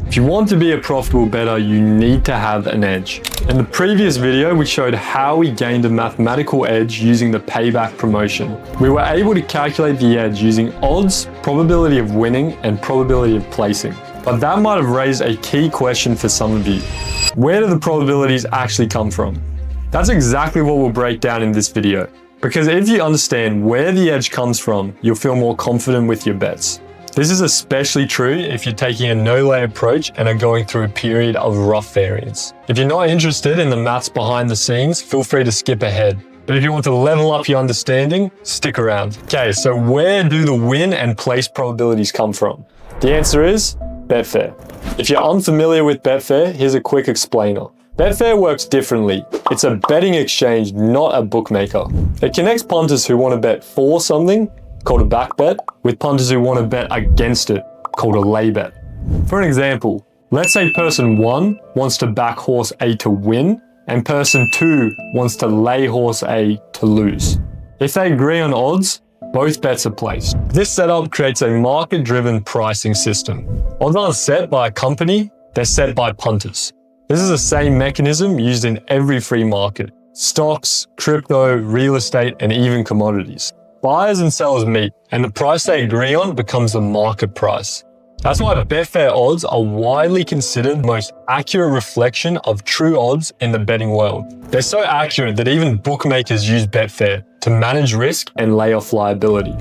If you want to be a profitable bettor, you need to have an edge. In the previous video, we showed how we gained a mathematical edge using the payback promotion. We were able to calculate the edge using odds, probability of winning, and probability of placing. But that might have raised a key question for some of you. Where do the probabilities actually come from? That's exactly what we'll break down in this video. Because if you understand where the edge comes from, you'll feel more confident with your bets. This is especially true if you're taking a no-lay approach and are going through a period of rough variance. If you're not interested in the maths behind the scenes, feel free to skip ahead. But if you want to level up your understanding, stick around. Okay, so where do the win and place probabilities come from? The answer is Betfair. If you're unfamiliar with Betfair, here's a quick explainer. Betfair works differently. It's a betting exchange, not a bookmaker. It connects punters who want to bet for something, called a back bet, with punters who want to bet against it, called a lay bet. For an example, let's say person 1 wants to back horse A to win, and person 2 wants to lay horse A to lose. If they agree on odds, both bets are placed. This setup creates a market-driven pricing system. Odds aren't set by a company, they're set by punters. This is the same mechanism used in every free market: stocks, crypto, real estate, and even commodities. Buyers and sellers meet, and the price they agree on becomes the market price. That's why Betfair odds are widely considered the most accurate reflection of true odds in the betting world. They're so accurate that even bookmakers use Betfair to manage risk and lay off liability.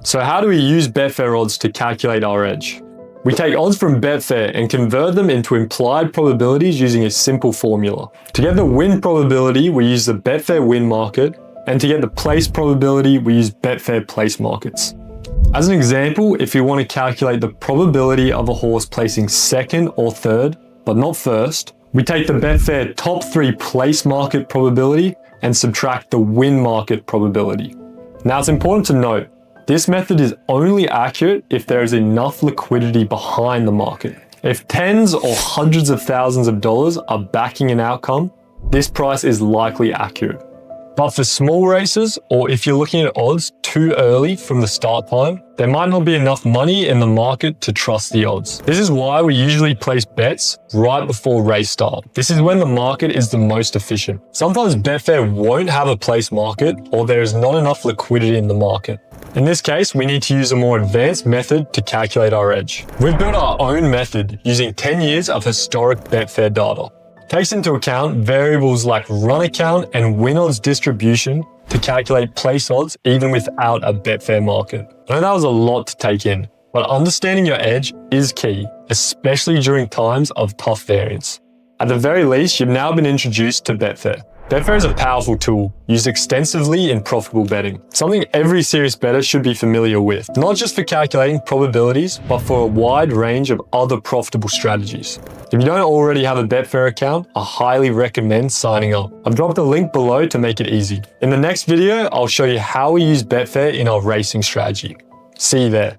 So how do we use Betfair odds to calculate our edge? We take odds from Betfair and convert them into implied probabilities using a simple formula. To get the win probability, we use the Betfair win market, and to get the place probability, we use Betfair place markets. As an example, if you want to calculate the probability of a horse placing second or third, but not first, we take the Betfair top 3 place market probability and subtract the win market probability. Now it's important to note, this method is only accurate if there is enough liquidity behind the market. If tens or hundreds of thousands of dollars are backing an outcome, this price is likely accurate. But for small races, or if you're looking at odds too early from the start time, there might not be enough money in the market to trust the odds. This is why we usually place bets right before race start. This is when the market is the most efficient. Sometimes Betfair won't have a place market, or there is not enough liquidity in the market. In this case, we need to use a more advanced method to calculate our edge. We've built our own method using 10 years of historic Betfair data. It takes into account variables like run account and win odds distribution to calculate place odds even without a Betfair market. I know that was a lot to take in, but understanding your edge is key, especially during times of tough variance. At the very least, you've now been introduced to Betfair. Betfair is a powerful tool used extensively in profitable betting, something every serious bettor should be familiar with, not just for calculating probabilities, but for a wide range of other profitable strategies. If you don't already have a Betfair account, I highly recommend signing up. I've dropped a link below to make it easy. In the next video, I'll show you how we use Betfair in our racing strategy. See you there.